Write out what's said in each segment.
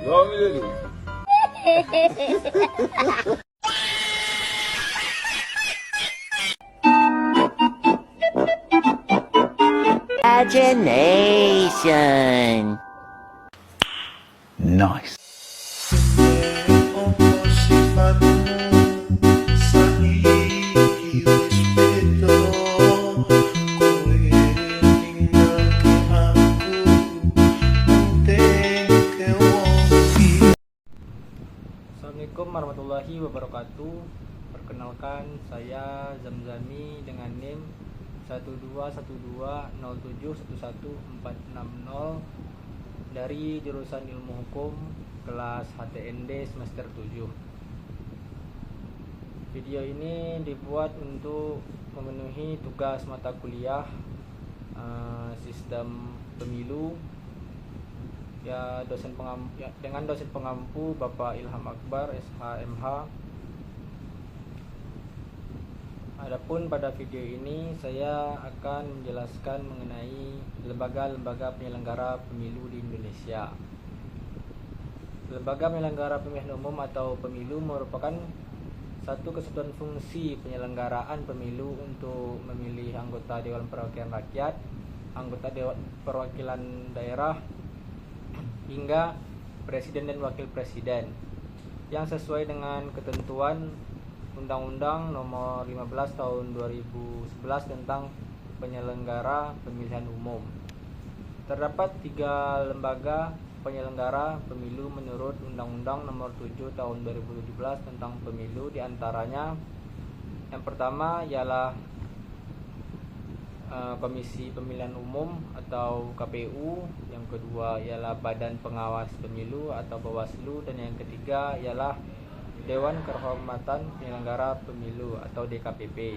Imagination. Nice. Assalamualaikum warahmatullahi wabarakatuh. Perkenalkan, saya Zamzami dengan NIM 12120711460 dari jurusan Ilmu Hukum kelas HTND semester 7. Video ini dibuat untuk memenuhi tugas mata kuliah sistem pemilu dengan dosen pengampu Bapak Ilham Akbar SHMH. Adapun pada video ini saya akan menjelaskan mengenai lembaga-lembaga penyelenggara pemilu di Indonesia. Lembaga penyelenggara pemilihan umum atau pemilu merupakan satu kesatuan fungsi penyelenggaraan pemilu untuk memilih anggota Dewan Perwakilan Rakyat, anggota Dewan Perwakilan Daerah, hingga presiden dan wakil presiden yang sesuai dengan ketentuan Undang-Undang Nomor 15 Tahun 2011 tentang penyelenggara pemilihan umum. Terdapat 3 lembaga penyelenggara pemilu menurut Undang-Undang Nomor 7 Tahun 2017 tentang pemilu, diantaranya yang pertama ialah Komisi Pemilihan Umum atau KPU, yang kedua ialah Badan Pengawas Pemilu atau Bawaslu, dan yang ketiga ialah Dewan Kehormatan Penyelenggara Pemilu atau DKPP.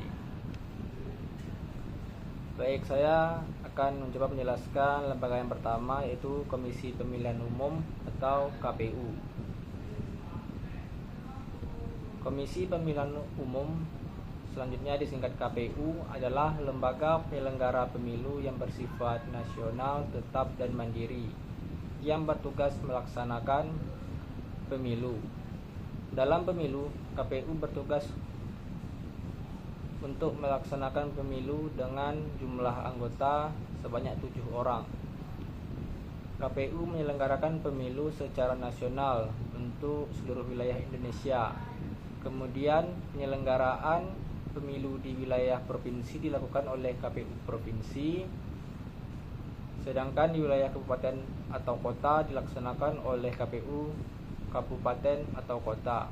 Baik, saya akan mencoba menjelaskan lembaga yang pertama, yaitu Komisi Pemilihan Umum atau KPU. Komisi Pemilihan Umum, selanjutnya disingkat KPU, adalah lembaga penyelenggara pemilu yang bersifat nasional, tetap dan mandiri yang bertugas melaksanakan pemilu. Dalam pemilu, KPU bertugas untuk melaksanakan pemilu dengan jumlah anggota sebanyak 7 orang. KPU menyelenggarakan pemilu secara nasional untuk seluruh wilayah Indonesia. Kemudian penyelenggaraan pemilu di wilayah provinsi dilakukan oleh KPU provinsi, sedangkan di wilayah kabupaten atau kota dilaksanakan oleh KPU kabupaten atau kota.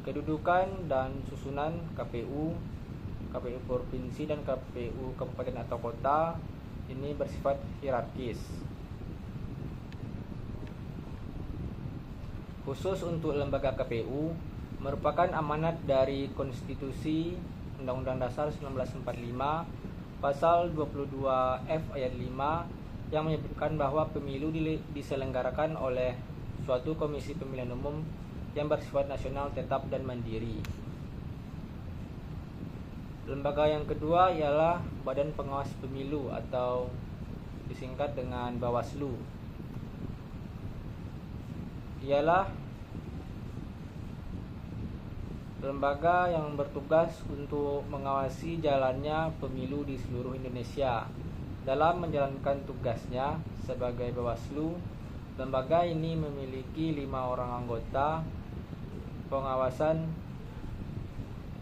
Kedudukan dan susunan KPU provinsi dan KPU kabupaten atau kota ini bersifat hierarkis. Khusus untuk lembaga KPU merupakan amanat dari Konstitusi Undang-Undang Dasar 1945 Pasal 22F ayat 5 yang menyebutkan bahwa pemilu diselenggarakan oleh suatu komisi pemilihan umum yang bersifat nasional, tetap dan mandiri. Lembaga yang kedua ialah Badan Pengawas Pemilu atau disingkat dengan Bawaslu. Ialah lembaga yang bertugas untuk mengawasi jalannya pemilu di seluruh Indonesia. Dalam menjalankan tugasnya sebagai Bawaslu, lembaga ini memiliki 5 orang anggota. Pengawasan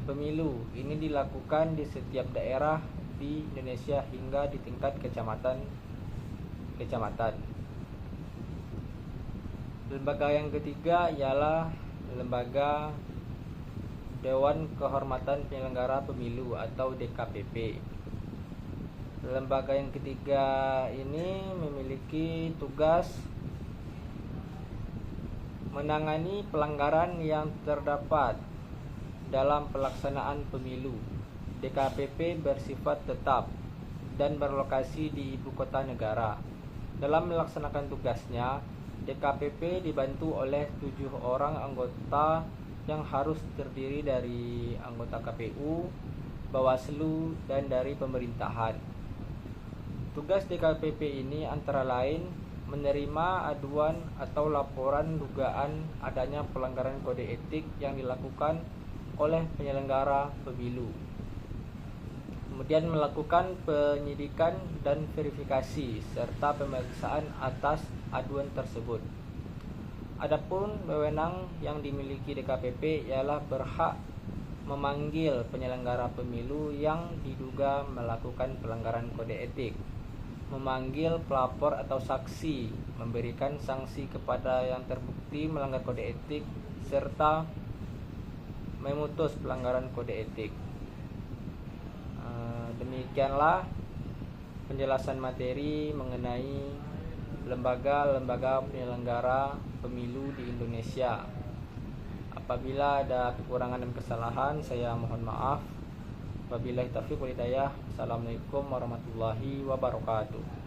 pemilu ini dilakukan di setiap daerah di Indonesia hingga di tingkat kecamatan. Lembaga yang ketiga ialah lembaga Dewan Kehormatan Penyelenggara Pemilu atau DKPP. Lembaga yang ketiga ini memiliki tugas menangani pelanggaran yang terdapat dalam pelaksanaan pemilu. DKPP bersifat tetap dan berlokasi di ibu kota negara. Dalam melaksanakan tugasnya, DKPP dibantu oleh 7 orang anggota yang harus terdiri dari anggota KPU, Bawaslu, dan dari pemerintahan. Tugas DKPP ini antara lain menerima aduan atau laporan dugaan adanya pelanggaran kode etik yang dilakukan oleh penyelenggara pemilu. Kemudian melakukan penyidikan dan verifikasi serta pemeriksaan atas aduan tersebut. Adapun wewenang yang dimiliki DKPP ialah berhak memanggil penyelenggara pemilu yang diduga melakukan pelanggaran kode etik, memanggil pelapor atau saksi, memberikan sanksi kepada yang terbukti melanggar kode etik, serta memutus pelanggaran kode etik. Demikianlah penjelasan materi mengenai lembaga-lembaga penyelenggara pemilu di Indonesia. Apabila ada kekurangan dan kesalahan, saya mohon maaf. Wabillahi taufiq wal hidayah. Assalamualaikum warahmatullahi wabarakatuh.